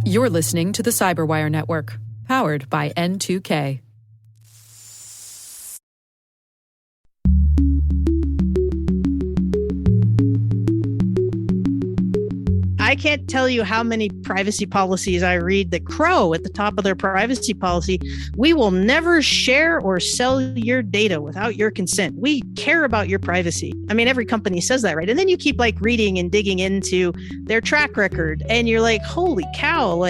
You're listening to the Cyberwire Network, powered by N2K. I can't tell you how many privacy policies I read that crow at the top of their privacy policy. We will never share or sell your data without your consent. We care about your privacy. I mean, every company says that, right? And then you keep reading and digging into their track record and you're like, holy cow,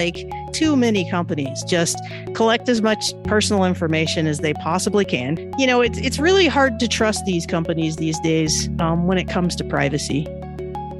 too many companies just collect as much personal information as they possibly can. It's really hard to trust these companies these days when it comes to privacy.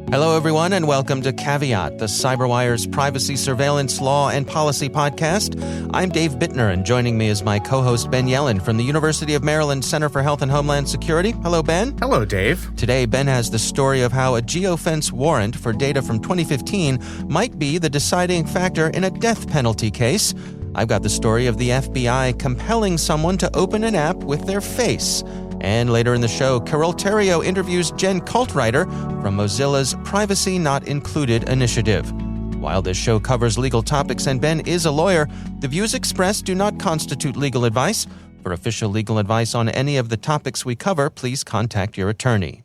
Hello, everyone, and welcome to Caveat, the CyberWire's privacy surveillance law and policy podcast. I'm Dave Bittner, and joining me is my co-host Ben Yellen from the University of Maryland Center for Health and Homeland Security. Hello, Ben. Hello, Dave. Today, Ben has the story of how a geofence warrant for data from 2015 might be the deciding factor in a death penalty case. I've got the story of the FBI compelling someone to open an app with their face. And later in the show, Carole Theriault interviews Jen Caltrider from Mozilla's Privacy Not Included initiative. While this show covers legal topics and Ben is a lawyer, the views expressed do not constitute legal advice. For official legal advice on any of the topics we cover, please contact your attorney.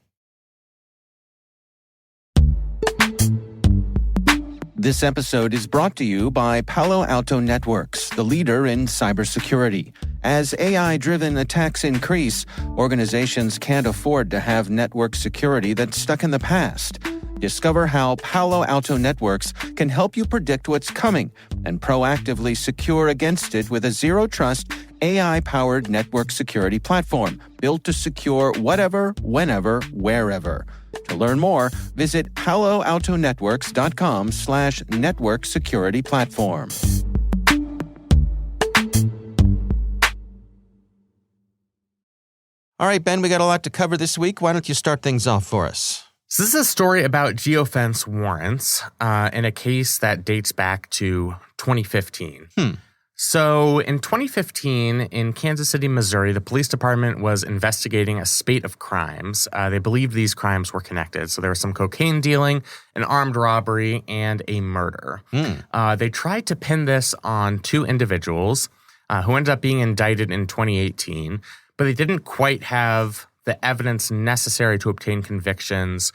This episode is brought to you by Palo Alto Networks, the leader in cybersecurity. As AI-driven attacks increase, organizations can't afford to have network security that's stuck in the past. Discover how Palo Alto Networks can help you predict what's coming and proactively secure against it with a zero-trust, AI-powered network security platform built to secure whatever, whenever, wherever. To learn more, visit paloaltonetworks.com/network security platform. All right, Ben, we got a lot to cover this week. Why don't you start things off for us? So this is a story about geofence warrants in a case that dates back to 2015. So in 2015, in Kansas City, Missouri, the police department was investigating a spate of crimes. They believed these crimes were connected. So there was some cocaine dealing, an armed robbery, and a murder. They tried to pin this on two individuals who ended up being indicted in 2018, but they didn't quite have the evidence necessary to obtain convictions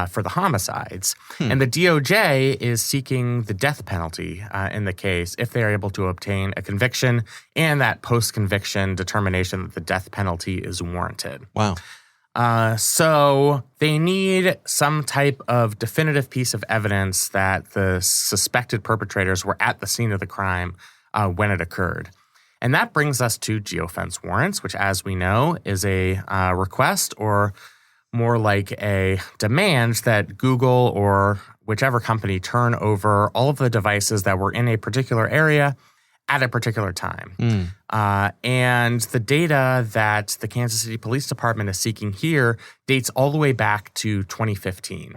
for the homicides. And the DOJ is seeking the death penalty in the case if they are able to obtain a conviction and that post-conviction determination that the death penalty is warranted. Wow. So they need some type of definitive piece of evidence that the suspected perpetrators were at the scene of the crime when it occurred. And that brings us to geofence warrants, which, as we know, is a request or more like a demand that Google or whichever company turn over all of the devices that were in a particular area at a particular time. And the data that the Kansas City Police Department is seeking here dates all the way back to 2015.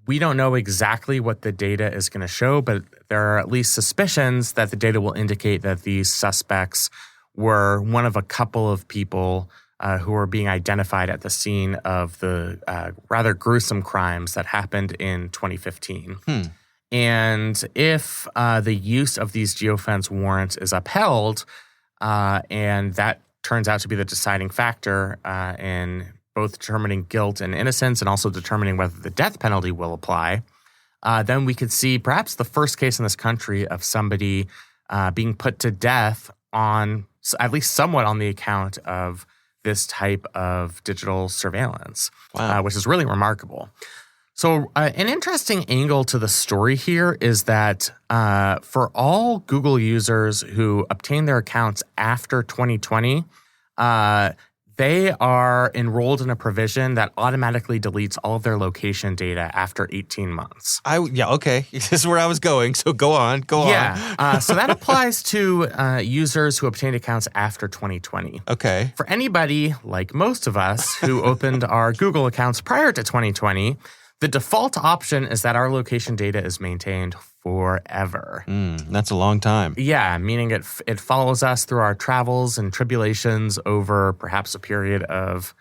We don't know exactly what the data is going to show, but there are at least suspicions that the data will indicate that these suspects were one of a couple of people who were being identified at the scene of the rather gruesome crimes that happened in 2015. And if the use of these geofence warrants is upheld, and that turns out to be the deciding factor in both determining guilt and innocence and also determining whether the death penalty will apply, then we could see perhaps the first case in this country of somebody being put to death on, at least somewhat on the account of this type of digital surveillance, which is really remarkable. So an interesting angle to the story here is that for all Google users who obtain their accounts after 2020, they are enrolled in a provision that automatically deletes all of their location data after 18 months. Okay. This is where I was going, so go on. So that applies to users who obtained accounts after 2020. Okay. For anybody, like most of us, who opened our Google accounts prior to 2020, the default option is that our location data is maintained forever. That's a long time. Yeah, meaning it follows us through our travels and tribulations over perhaps a period of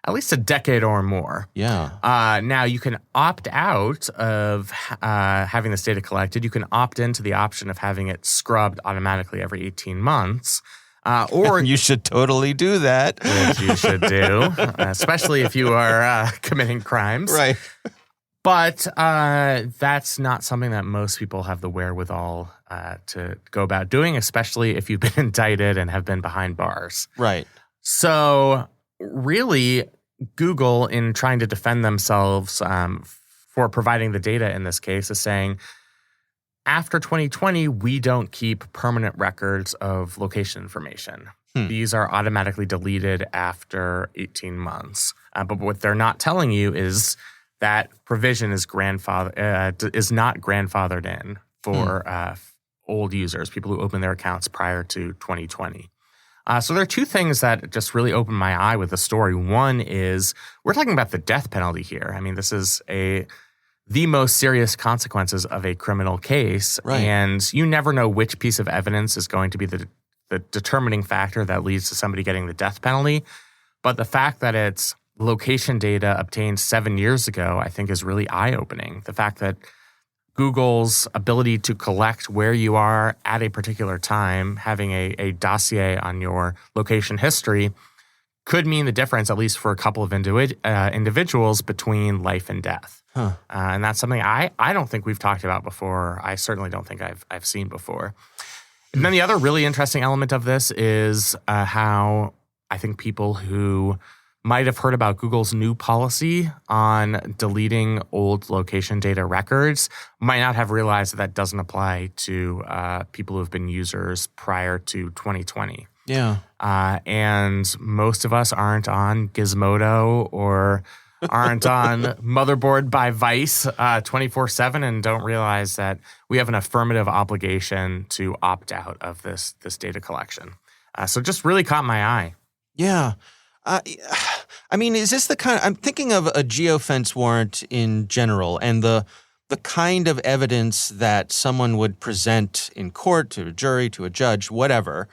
at least a decade or more. Yeah. Now, you can opt out of having this data collected. You can opt into the option of having it scrubbed automatically every 18 months. Or you should totally do that. Which you should do, especially if you are committing crimes. Right. But that's not something that most people have the wherewithal to go about doing, especially if you've been indicted and have been behind bars. Right. So really, Google, in trying to defend themselves for providing the data in this case, is saying, after 2020, we don't keep permanent records of location information. These are automatically deleted after 18 months. But what they're not telling you is that provision is not grandfathered in for old users, people who open their accounts prior to 2020. So there are two things that just really opened my eye with the story. One is we're talking about the death penalty here. I mean, this is the most serious consequences of a criminal case. Right. And you never know which piece of evidence is going to be the determining factor that leads to somebody getting the death penalty. But the fact that it's location data obtained 7 years ago, I think is really eye-opening. The fact that Google's ability to collect where you are at a particular time, having a dossier on your location history, could mean the difference, at least for a couple of individuals, between life and death. And that's something I don't think we've talked about before. I certainly don't think I've seen before. And then the other really interesting element of this is how I think people who might have heard about Google's new policy on deleting old location data records might not have realized that doesn't apply to people who have been users prior to 2020. Yeah. And most of us aren't on Gizmodo or aren't on Motherboard by Vice 24/7 and don't realize that we have an affirmative obligation to opt out of this data collection. So it just really caught my eye. Yeah. I mean, is this the kind I'm thinking of a geofence warrant in general and the kind of evidence that someone would present in court to a jury, to a judge, whatever.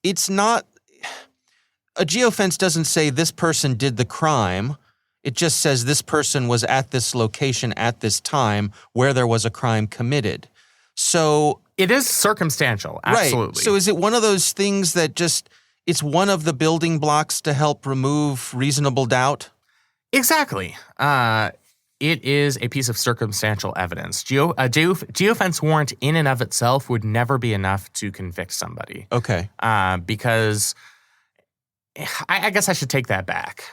It's not, a geofence doesn't say this person did the crime. It just says this person was at this location at this time where there was a crime committed. So it is circumstantial, absolutely. Right. So is it one of those things that just, it's one of the building blocks to help remove reasonable doubt? Exactly. It is a piece of circumstantial evidence. Geofence warrant in and of itself would never be enough to convict somebody. Okay. Because I guess I should take that back.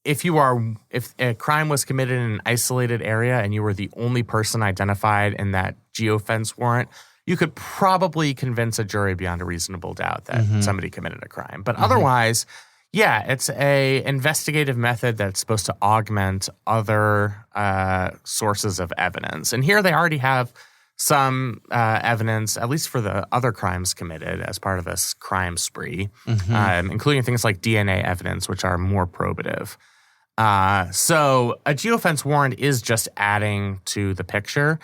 If a crime was committed in an isolated area and you were the only person identified in that geofence warrant, you could probably convince a jury beyond a reasonable doubt that somebody committed a crime. But otherwise, yeah, it's a investigative method that's supposed to augment other sources of evidence. And here they already have some evidence, at least for the other crimes committed as part of this crime spree, including things like DNA evidence, which are more probative. So a geofence warrant is just adding to the picture.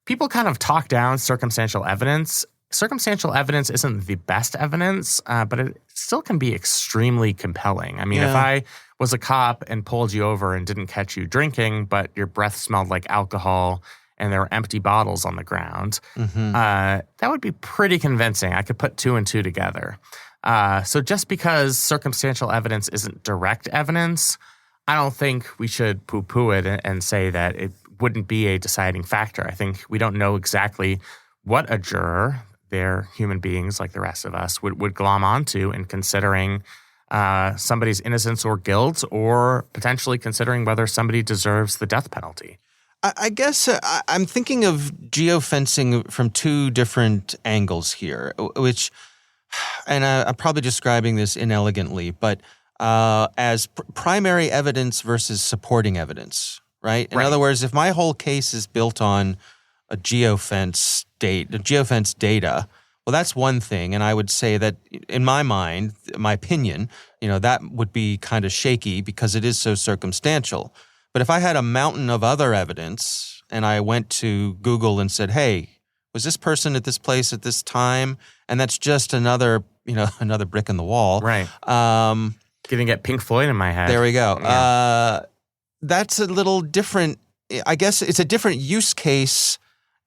People kind of talk down circumstantial evidence. Circumstantial evidence isn't the best evidence, but it still can be extremely compelling. I mean, if I was a cop and pulled you over and didn't catch you drinking, but your breath smelled like alcohol and there were empty bottles on the ground, that would be pretty convincing. I could put two and two together. So just because circumstantial evidence isn't direct evidence, I don't think we should poo-poo it and say that it wouldn't be a deciding factor. I think we don't know exactly what a juror, they're human beings like the rest of us, would glom onto in considering somebody's innocence or guilt, or potentially considering whether somebody deserves the death penalty. I guess I'm thinking of geofencing from two different angles here, which, and I'm probably describing this inelegantly, but as primary evidence versus supporting evidence, right? In other words, if my whole case is built on a geofence data, well, that's one thing. And I would say that in my mind, my opinion, that would be kind of shaky because it is so circumstantial. But if I had a mountain of other evidence and I went to Google and said, hey, was this person at this place at this time? And that's just another brick in the wall. Right. Gonna get Pink Floyd in my head. There we go. Yeah. That's a little different. I guess it's a different use case.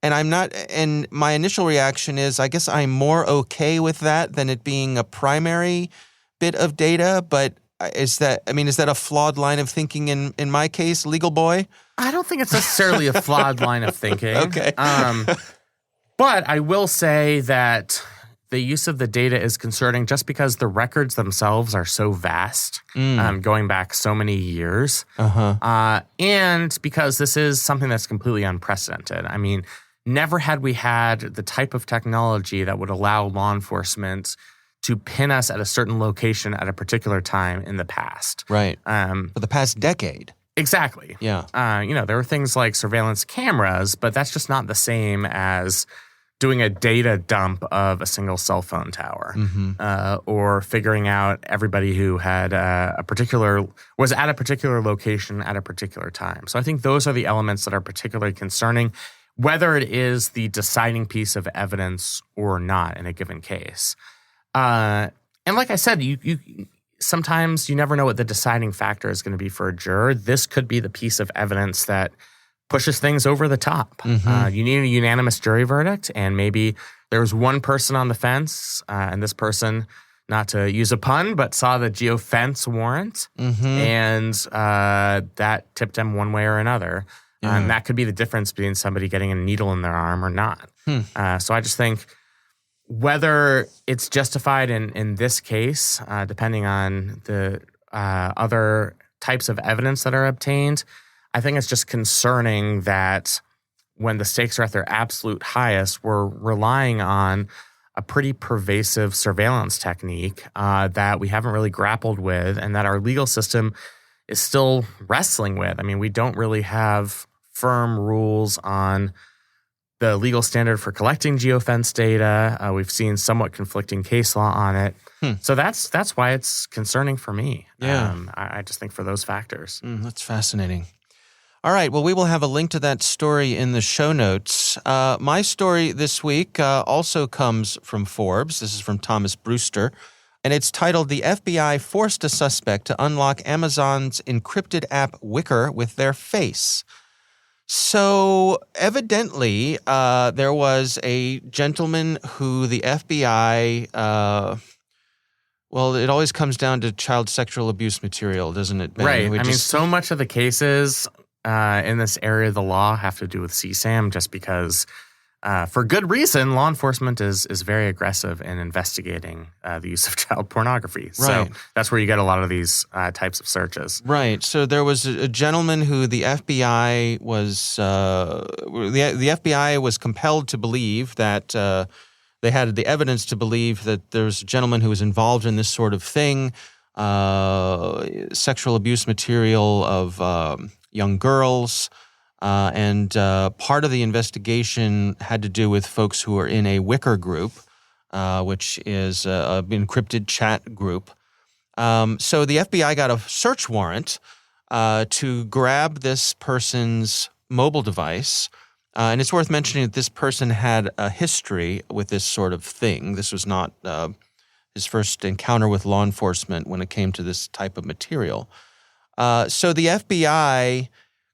And my initial reaction is, I guess I'm more okay with that than it being a primary bit of data. But is that a flawed line of thinking in my case, legal boy? I don't think it's necessarily a flawed line of thinking. Okay. But I will say that the use of the data is concerning just because the records themselves are so vast, going back so many years. And because this is something that's completely unprecedented. I mean, never had we had the type of technology that would allow law enforcement to pin us at a certain location at a particular time in the past. Right. For the past decade. Exactly. Yeah. There were things like surveillance cameras, but that's just not the same as doing a data dump of a single cell phone tower, or figuring out everybody who had was at a particular location at a particular time. So I think those are the elements that are particularly concerning, whether it is the deciding piece of evidence or not in a given case. And like I said, you sometimes you never know what the deciding factor is going to be for a juror. This could be the piece of evidence that pushes things over the top. You need a unanimous jury verdict, and maybe there was one person on the fence, and this person, not to use a pun, but saw the geofence warrant, and that tipped him one way or another. And that could be the difference between somebody getting a needle in their arm or not. So I just think whether it's justified in this case, depending on the other types of evidence that are obtained, I think it's just concerning that when the stakes are at their absolute highest, we're relying on a pretty pervasive surveillance technique that we haven't really grappled with and that our legal system is still wrestling with. I mean, we don't really have firm rules on the legal standard for collecting geofence data. We've seen somewhat conflicting case law on it. So that's why it's concerning for me. Yeah. I just think for those factors. That's fascinating. All right. Well, we will have a link to that story in the show notes. My story this week also comes from Forbes. This is from Thomas Brewster, and it's titled, "The FBI Forced a Suspect to Unlock Amazon's Encrypted App Wicker with Their Face." So evidently, there was a gentleman who the FBI, well, it always comes down to child sexual abuse material, doesn't it, Ben? Right. I mean, so much of the cases in this area of the law have to do with CSAM just because, for good reason, law enforcement is very aggressive in investigating the use of child pornography. Right. So that's where you get a lot of these types of searches. Right. So there was a gentleman who the FBI was the FBI was compelled to believe that they had the evidence to believe that there's a gentleman who was involved in this sort of thing, sexual abuse material of young girls. And part of the investigation had to do with folks who are in a Wicker group, which is an encrypted chat group. So the FBI got a search warrant to grab this person's mobile device. And it's worth mentioning that this person had a history with this sort of thing. This was not his first encounter with law enforcement when it came to this type of material. So the FBI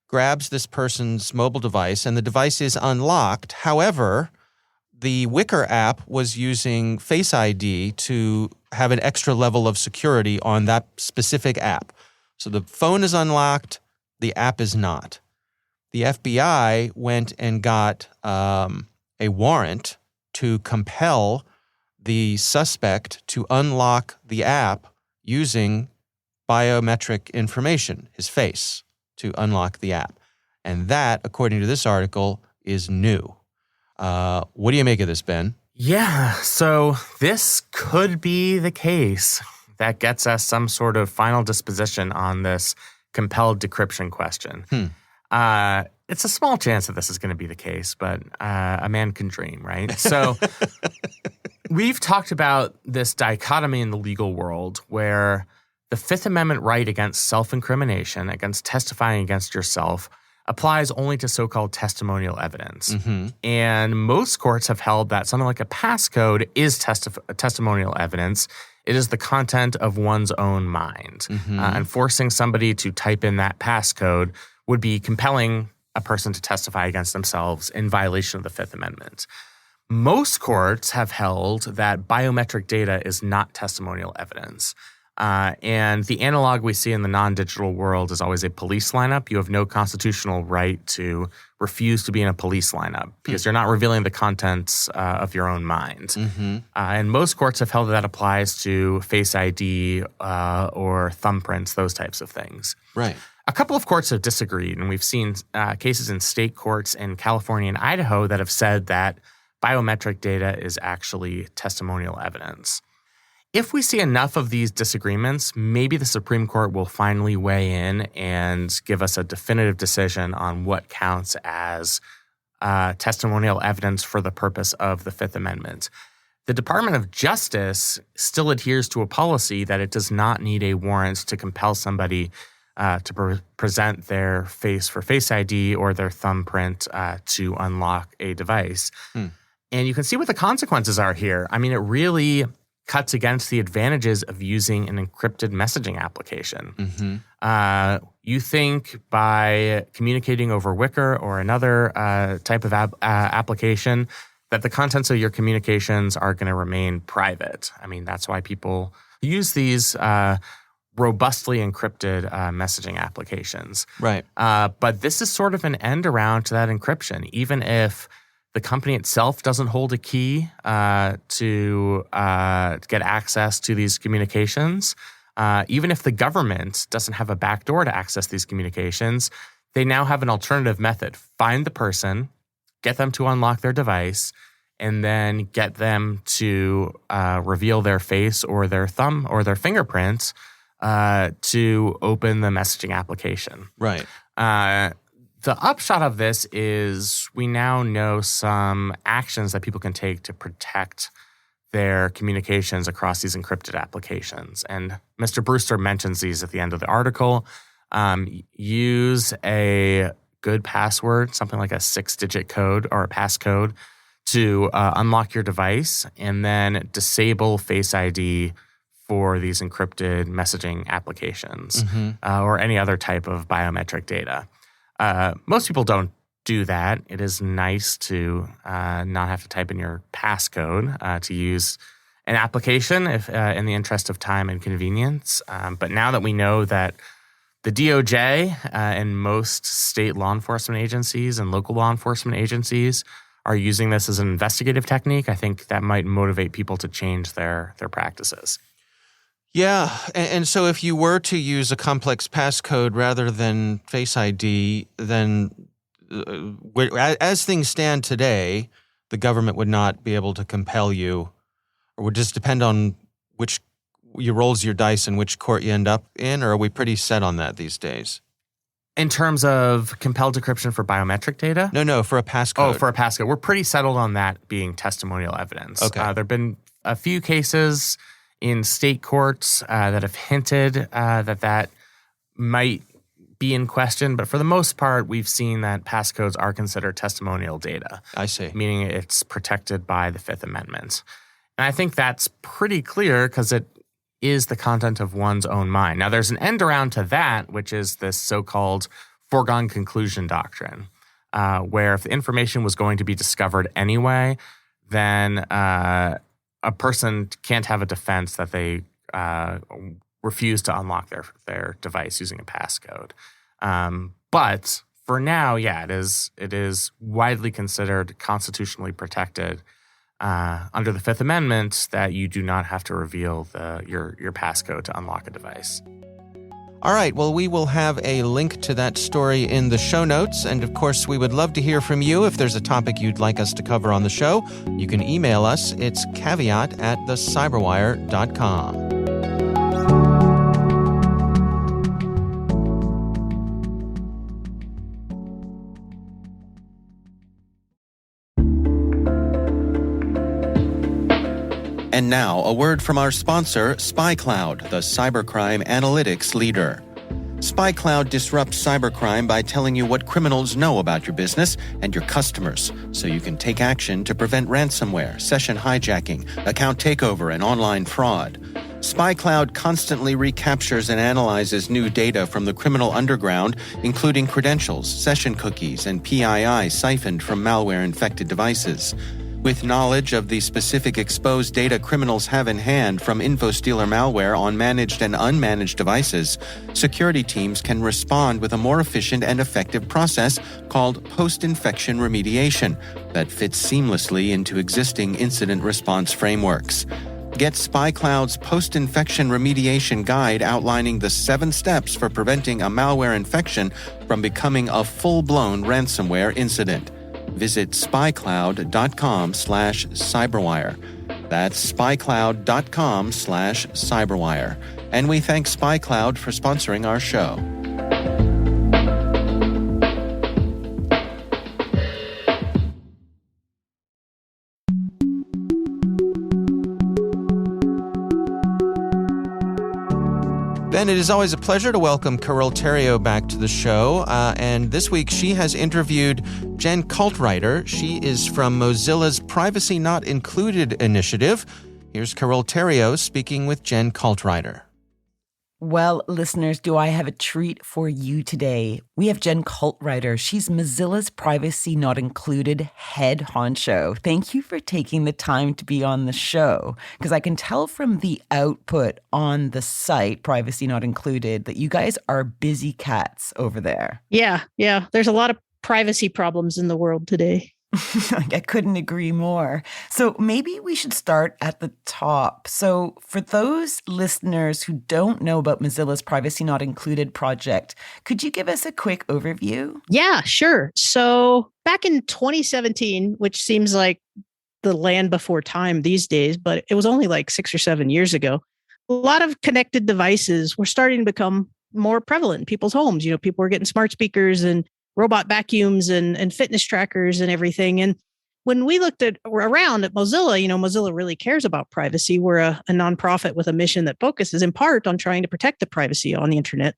grabs this person's mobile device, and the device is unlocked. However, the Wicker app was using Face ID to have an extra level of security on that specific app. So the phone is unlocked, the app is not. The FBI went and got a warrant to compel the suspect to unlock the app using biometric information, his face, to unlock the app. And that, according to this article, is new. What do you make of this, Ben? Yeah, so this could be the case that gets us some sort of final disposition on this compelled decryption question. It's a small chance that this is going to be the case, but a man can dream, right? So we've talked about this dichotomy in the legal world where the Fifth Amendment right against self-incrimination, against testifying against yourself, applies only to so-called testimonial evidence. And most courts have held that something like a passcode is testimonial evidence It is the content of one's own mind. And forcing somebody to type in that passcode would be compelling a person to testify against themselves in violation of the Fifth Amendment. Most courts have held that biometric data is not testimonial evidence. And the analog we see in the non-digital world is always a police lineup. You have no constitutional right to refuse to be in a police lineup because you're not revealing the contents of your own mind. And most courts have held that applies to Face ID or thumbprints, those types of things. Right. A couple of courts have disagreed, and we've seen cases in state courts in California and Idaho that have said that biometric data is actually testimonial evidence. If we see enough of these disagreements, maybe the Supreme Court will finally weigh in and give us a definitive decision on what counts as testimonial evidence for the purpose of the Fifth Amendment. The Department of Justice still adheres to a policy that it does not need a warrant to compel somebody to present their face for Face ID or their thumbprint to unlock a device. And you can see what the consequences are here. I mean, it really cuts against the advantages of using an encrypted messaging application. You think by communicating over Wicker or another type of application that the contents of your communications are going to remain private. I mean, that's why people use these robustly encrypted messaging applications. Right. But this is sort of an end around to that encryption, even if the company itself doesn't hold a key to get access to these communications. Even if the government doesn't have a backdoor to access these communications, they now have an alternative method. Find the person, get them to unlock their device, and then get them to reveal their face or their thumb or their fingerprints to open the messaging application. Right. The upshot of this is we now know some actions that people can take to protect their communications across these encrypted applications. And Mr. Brewster mentions these at the end of the article. Use a good password, something like a 6-digit code or a passcode to unlock your device, and then disable Face ID for these encrypted messaging applications or any other type of biometric data. Most people don't do that. It is nice to not have to type in your passcode to use an application if in the interest of time and convenience. But now that we know that the DOJ and most state law enforcement agencies and local law enforcement agencies are using this as an investigative technique, I think that might motivate people to change their practices. Yeah, and so if you were to use a complex passcode rather than Face ID, then as things stand today, the government would not be able to compel you, or would just depend on which you rolls your dice and which court you end up in, or are we pretty set on that these days? In terms of compelled decryption for biometric data? No, for a passcode. Oh, for a passcode. We're pretty settled on that being testimonial evidence. Okay. There have been a few cases in state courts that have hinted that might be in question. But for the most part, we've seen that passcodes are considered testimonial data. I see. Meaning it's protected by the Fifth Amendment. And I think that's pretty clear because it is the content of one's own mind. Now, there's an end around to that, which is this so-called foregone conclusion doctrine, where if the information was going to be discovered anyway, then a person can't have a defense that they refuse to unlock their device using a passcode. But for now, yeah, it is widely considered constitutionally protected under the Fifth Amendment that you do not have to reveal your passcode to unlock a device. All right, well, we will have a link to that story in the show notes. And of course, we would love to hear from you. If there's a topic you'd like us to cover on the show, you can email us. It's caveat@thecyberwire.com. And now, a word from our sponsor, SpyCloud, the cybercrime analytics leader. SpyCloud disrupts cybercrime by telling you what criminals know about your business and your customers, so you can take action to prevent ransomware, session hijacking, account takeover, and online fraud. SpyCloud constantly recaptures and analyzes new data from the criminal underground, including credentials, session cookies, and PII siphoned from malware-infected devices. With knowledge of the specific exposed data criminals have in hand from InfoStealer malware on managed and unmanaged devices, security teams can respond with a more efficient and effective process called post-infection remediation that fits seamlessly into existing incident response frameworks. Get SpyCloud's post-infection remediation guide outlining the 7 steps for preventing a malware infection from becoming a full-blown ransomware incident. Visit spycloud.com/cyberwire. That's spycloud.com/cyberwire. And we thank SpyCloud for sponsoring our show. Ben, it is always a pleasure to welcome Carole Theriault back to the show. And this week she has interviewed Jen Caltrider. She is from Mozilla's Privacy Not Included initiative. Here's Carole Theriault speaking with Jen Caltrider. Well, listeners, do I have a treat for you today? We have Jen Caltrider. She's Mozilla's Privacy Not Included head honcho. Thank you for taking the time to be on the show, because I can tell from the output on the site, Privacy Not Included, that you guys are busy cats over there. Yeah. There's a lot of privacy problems in the world today. I couldn't agree more. So maybe we should start at the top. So for those listeners who don't know about Mozilla's Privacy Not Included project, could you give us a quick overview? Yeah, sure. So back in 2017, which seems like the land before time these days, but it was only like 6 or 7 years ago, a lot of connected devices were starting to become more prevalent in people's homes. You know, people were getting smart speakers and robot vacuums and fitness trackers and everything. And when we looked around at Mozilla, you know, Mozilla really cares about privacy. We're a nonprofit with a mission that focuses in part on trying to protect the privacy on the internet.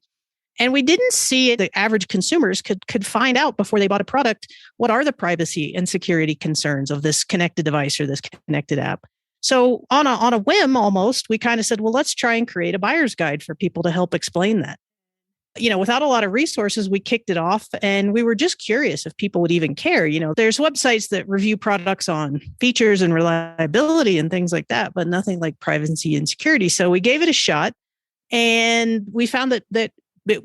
And we didn't see the average consumers could find out before they bought a product, what are the privacy and security concerns of this connected device or this connected app. So on a whim almost, we kind of said, well, let's try and create a buyer's guide for people to help explain that. You know, without a lot of resources, we kicked it off and we were just curious if people would even care. You know, there's websites that review products on features and reliability and things like that, but nothing like privacy and security. So we gave it a shot and we found that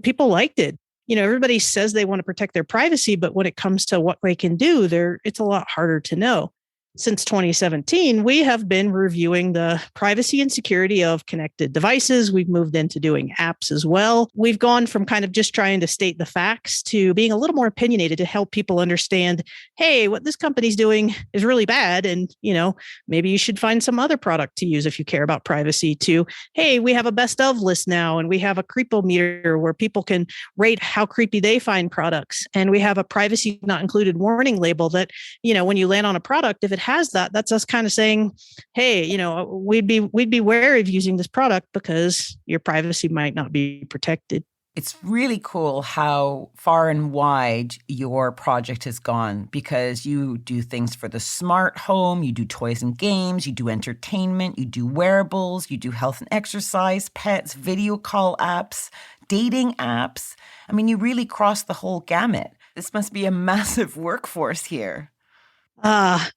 people liked it. You know, everybody says they want to protect their privacy, but when it comes to what they can do, it's a lot harder to know. Since 2017, we have been reviewing the privacy and security of connected devices. We've moved into doing apps as well. We've gone from kind of just trying to state the facts to being a little more opinionated to help people understand, hey, what this company's doing is really bad. And, you know, maybe you should find some other product to use if you care about privacy. To, hey, we have a best of list now, and we have a creepometer where people can rate how creepy they find products. And we have a privacy not included warning label that, you know, when you land on a product, if it has that, that's us kind of saying, hey, you know, we'd be wary of using this product because your privacy might not be protected. It's really cool how far and wide your project has gone, because you do things for the smart home, you do toys and games, you do entertainment, you do wearables, you do health and exercise, pets, video call apps, dating apps. I mean, you really cross the whole gamut. This must be a massive workforce here.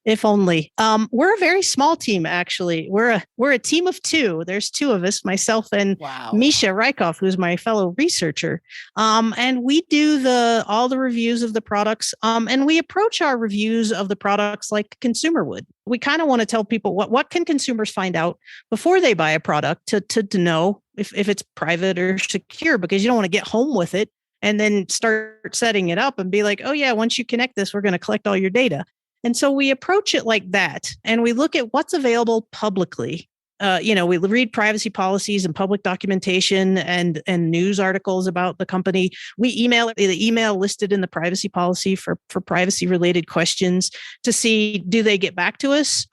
If only. We're a very small team, actually. We're a team of 2. There's 2 of us, myself and Misha Rykov, who's my fellow researcher. And we do all the reviews of the products. And we approach our reviews of the products like a consumer would. We kind of want to tell people what can consumers find out before they buy a product to know if it's private or secure, because you don't want to get home with it and then start setting it up and be like, oh yeah, once you connect this, we're going to collect all your data. And so we approach it like that, and we look at what's available publicly. We read privacy policies and public documentation and news articles about the company. We email the email listed in the privacy policy for privacy related questions to see, do they get back to us?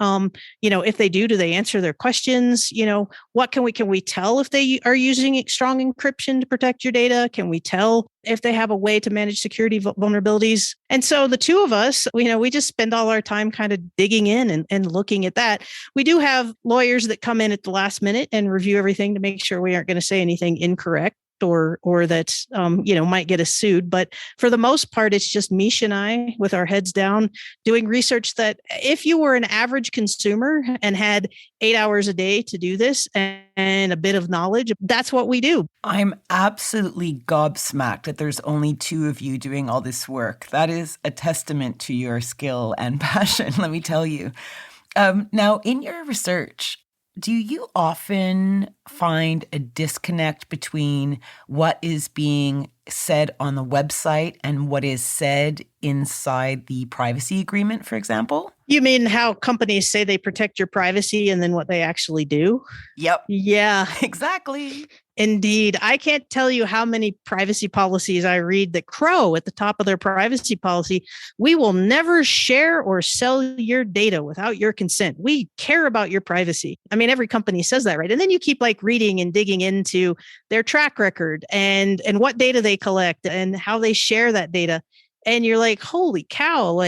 If they do they answer their questions? You know, what can we tell if they are using strong encryption to protect your data? Can we tell if they have a way to manage security vulnerabilities. And so the two of us, we just spend all our time kind of digging in and looking at that. We do have lawyers that come in at the last minute and review everything to make sure we aren't going to say anything incorrect or that might get us sued. But for the most part, it's just Mish and I with our heads down doing research that if you were an average consumer and had 8 hours a day to do this and a bit of knowledge, that's what we do. I'm absolutely gobsmacked that there's only two of you doing all this work. That is a testament to your skill and passion, let me tell you. Now, in your research, do you often find a disconnect between what is being said on the website and what is said inside the privacy agreement, for example? You mean how companies say they protect your privacy and then what they actually do? Yep. Yeah, Exactly. indeed. I can't tell you how many privacy policies I read that crow at the top of their privacy policy. We will never share or sell your data without your consent. We care about your privacy. I mean, every company says that, right? And then you keep reading and digging into their track record and what data they collect and how they share that data. And you're like, holy cow,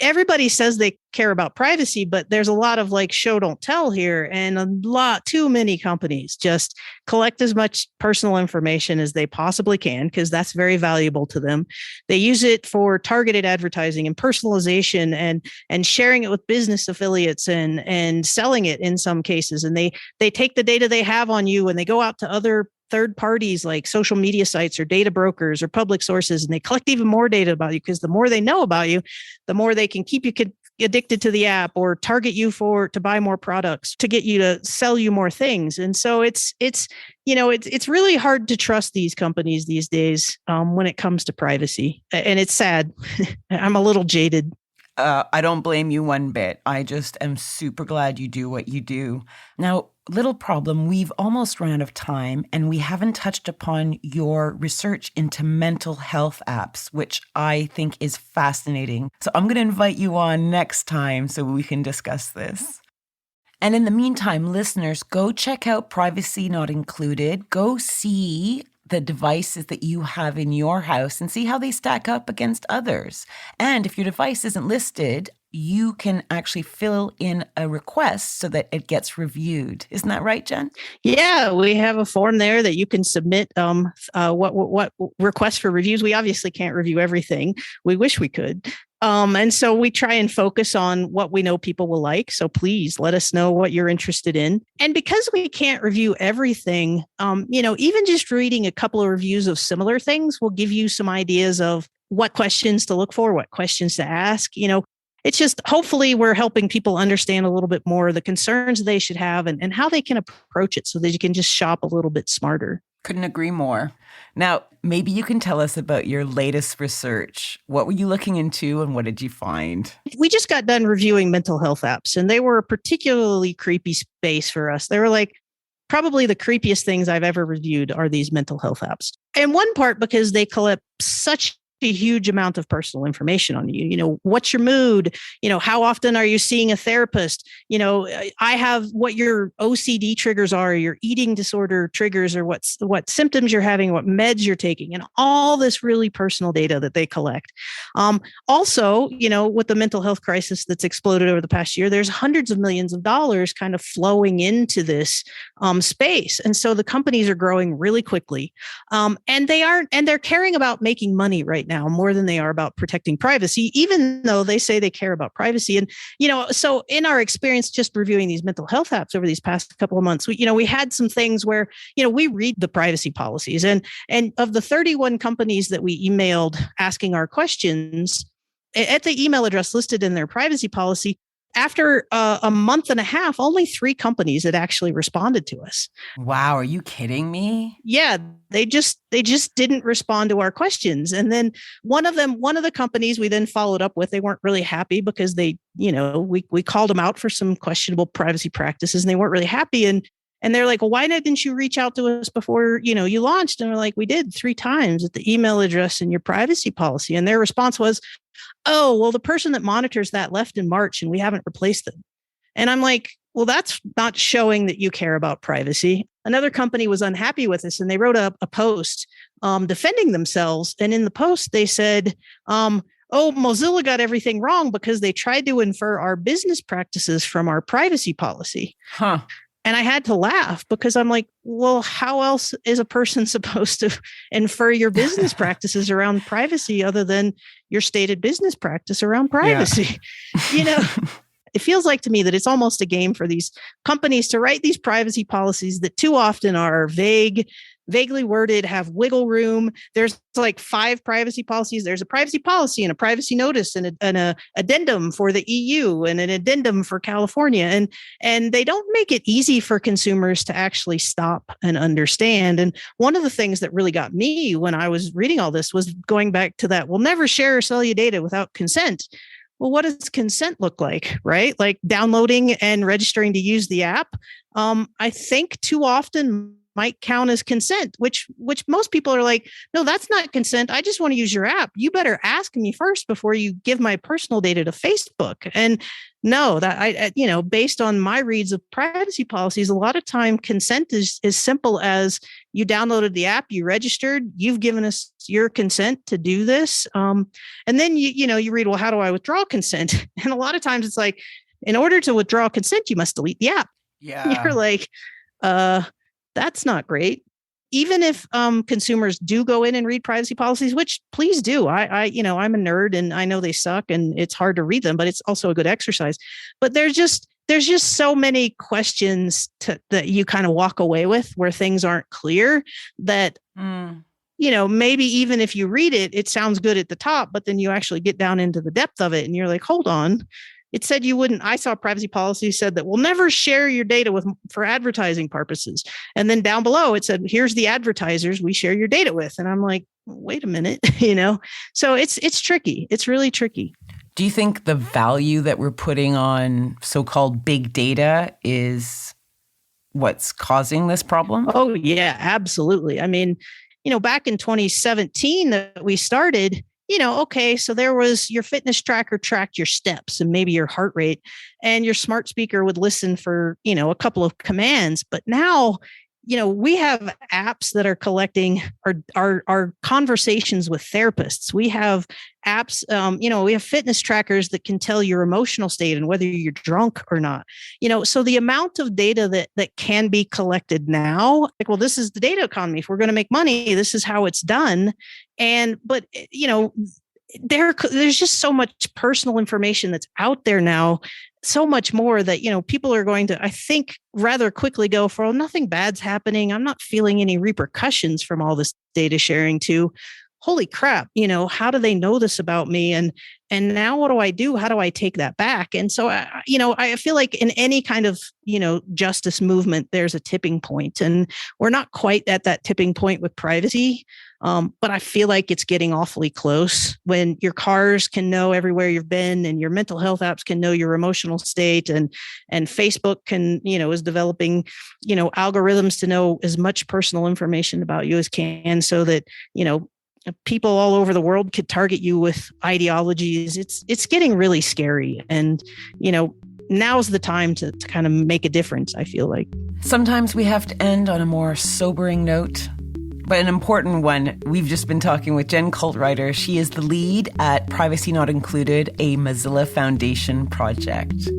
everybody says they care about privacy, but there's a lot of show don't tell here. And too many companies just collect as much personal information as they possibly can, because that's very valuable to them. They use it for targeted advertising and personalization and sharing it with business affiliates and selling it in some cases. And they take the data they have on you and they go out to other third parties like social media sites or data brokers or public sources, and they collect even more data about you, because the more they know about you, the more they can keep you addicted to the app or target you to buy more products to get you to sell you more things. And so it's really hard to trust these companies these days when it comes to privacy. And it's sad. I'm a little jaded. I don't blame you one bit. I just am super glad you do what you do. Now, little problem, we've almost run out of time and we haven't touched upon your research into mental health apps, which I think is fascinating. So I'm going to invite you on next time so we can discuss this. And in the meantime, listeners, go check out Privacy Not Included. Go see the devices that you have in your house and see how they stack up against others. And if your device isn't listed, you can actually fill in a request so that it gets reviewed. Isn't that right, Jen? Yeah, we have a form there that you can submit what requests for reviews. We obviously can't review everything. We wish we could. And so we try and focus on what we know people will like. So please let us know what you're interested in. And because we can't review everything, even just reading a couple of reviews of similar things will give you some ideas of what questions to look for, what questions to ask. It's just hopefully we're helping people understand a little bit more the concerns they should have and how they can approach it so that you can just shop a little bit smarter. Couldn't agree more. Now, maybe you can tell us about your latest research. What were you looking into and what did you find? We just got done reviewing mental health apps, and they were a particularly creepy space for us. They were probably the creepiest things I've ever reviewed are these mental health apps. In one part, because they collect such a huge amount of personal information on you. What's your mood? How often are you seeing a therapist? I have what your OCD triggers are, your eating disorder triggers, or what symptoms you're having, what meds you're taking, and all this really personal data that they collect. Also, with the mental health crisis that's exploded over the past year, there's hundreds of millions of dollars kind of flowing into this space. And so the companies are growing really quickly. And they're caring about making money right now more than they are about protecting privacy, even though they say they care about privacy. And, so in our experience, just reviewing these mental health apps over these past couple of months, we had some things where, we read the privacy policies and of the 31 companies that we emailed asking our questions at the email address listed in their privacy policy, after a month and a half, only 3 companies had actually responded to us. Wow, are you kidding me? Yeah, they just didn't respond to our questions. And then one of the companies we then followed up with, they weren't really happy because we called them out for some questionable privacy practices and they weren't really happy. And they're like, well, why didn't you reach out to us before, you launched? And we're like, we did 3 times at the email address in your privacy policy. And their response was, oh, well, the person that monitors that left in March and we haven't replaced them. And I'm like, well, that's not showing that you care about privacy. Another company was unhappy with us and they wrote a post defending themselves. And in the post, they said, oh, Mozilla got everything wrong because they tried to infer our business practices from our privacy policy. Huh. And I had to laugh because I'm like, well, how else is a person supposed to infer your business practices around privacy other than your stated business practice around privacy? Yeah. It feels like to me that it's almost a game for these companies to write these privacy policies that too often are vaguely worded, have wiggle room. There's like 5 privacy policies. There's a privacy policy and a privacy notice and a addendum for the EU and an addendum for California. And they don't make it easy for consumers to actually stop and understand. And one of the things that really got me when I was reading all this was going back to that, we'll never share or sell you data without consent. Well, what does consent look like, right? Like downloading and registering to use the app. I think too often might count as consent, which most people are like, no, that's not consent. I just want to use your app. You better ask me first before you give my personal data to Facebook. And no, that based on my reads of privacy policies, a lot of time consent is as simple as you downloaded the app, you registered, you've given us your consent to do this. And then you read, well, how do I withdraw consent? And a lot of times it's like, in order to withdraw consent, you must delete the app. Yeah. You're like, that's not great. Even if consumers do go in and read privacy policies, which please do. I'm a nerd and I know they suck and it's hard to read them, but it's also a good exercise. But there's just so many questions that you kind of walk away with where things aren't clear that, maybe even if you read it, it sounds good at the top, but then you actually get down into the depth of it and you're like, hold on. It said you wouldn't. I saw privacy policy said that we'll never share your data for advertising purposes. And then down below, it said, here's the advertisers we share your data with. And I'm like, wait a minute, So it's tricky. It's really tricky. Do you think the value that we're putting on so-called big data is what's causing this problem? Oh, yeah, absolutely. I mean, back in 2017 that we started, so there was your fitness tracker tracked your steps and maybe your heart rate, and your smart speaker would listen for, a couple of commands. But now, we have apps that are collecting our conversations with therapists. We have apps, we have fitness trackers that can tell your emotional state and whether you're drunk or not. So the amount of data that can be collected now, like, well, this is the data economy. If we're going to make money, this is how it's done. But there's just so much personal information that's out there now, so much more that, people are going to, I think, rather quickly go for, oh, nothing bad's happening. I'm not feeling any repercussions from all this data sharing to, holy crap, how do they know this about me? And now what do I do? How do I take that back? And so, I feel like in any kind of, justice movement, there's a tipping point, and we're not quite at that tipping point with privacy. But I feel like it's getting awfully close when your cars can know everywhere you've been and your mental health apps can know your emotional state, and Facebook can, is developing, algorithms to know as much personal information about you as can, so that, people all over the world could target you with ideologies. It's getting really scary. And, now's the time to kind of make a difference, I feel like. Sometimes we have to end on a more sobering note, but an important one. We've just been talking with Jen Caltrider. She is the lead at Privacy Not Included, a Mozilla Foundation project.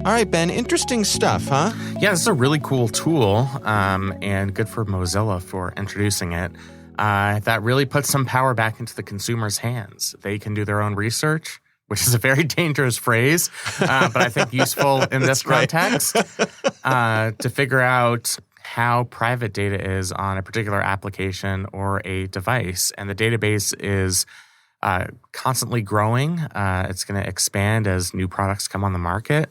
All right, Ben, interesting stuff, huh? Yeah, this is a really cool tool, and good for Mozilla for introducing it. That really puts some power back into the consumer's hands. They can do their own research, which is a very dangerous phrase, but I think useful in this context, to figure out how private data is on a particular application or a device. And the database is constantly growing. It's going to expand as new products come on the market.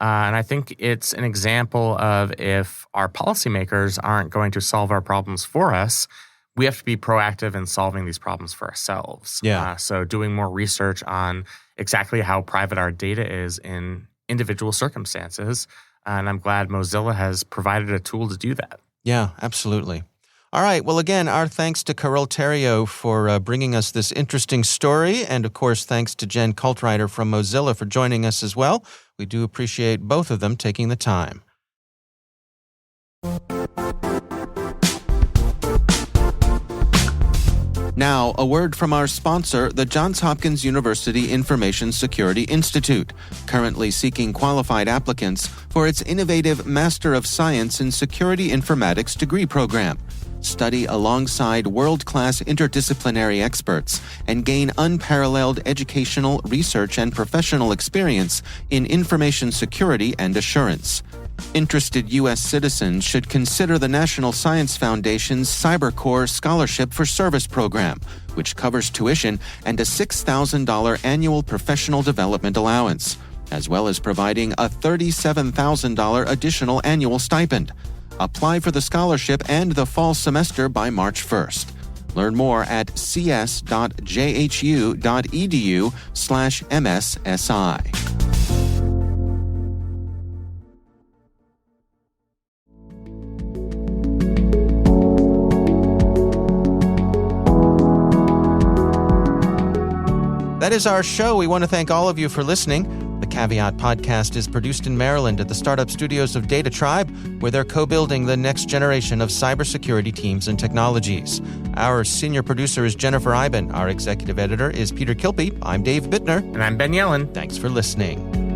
And I think it's an example of, if our policymakers aren't going to solve our problems for us, we have to be proactive in solving these problems for ourselves. Yeah. So doing more research on exactly how private our data is in individual circumstances And I'm glad Mozilla has provided a tool to do that. Yeah, absolutely. All right. Well, again, our thanks to Carole Theriault for bringing us this interesting story. And, of course, thanks to Jen Caltrider from Mozilla for joining us as well. We do appreciate both of them taking the time. Now, a word from our sponsor, the Johns Hopkins University Information Security Institute, currently seeking qualified applicants for its innovative Master of Science in Security Informatics degree program. Study alongside world-class interdisciplinary experts and gain unparalleled educational, research, and professional experience in information security and assurance. Interested U.S. citizens should consider the National Science Foundation's CyberCore Scholarship for Service program, which covers tuition and a $6,000 annual professional development allowance, as well as providing a $37,000 additional annual stipend. Apply for the scholarship and the fall semester by March 1st. Learn more at cs.jhu.edu/MSSI. That is our show. We want to thank all of you for listening. The Caveat podcast is produced in Maryland at the startup studios of Data Tribe, where they're co-building the next generation of cybersecurity teams and technologies. Our senior producer is Jennifer Iben. Our executive editor is Peter Kilpe. I'm Dave Bittner. And I'm Ben Yellen. Thanks for listening.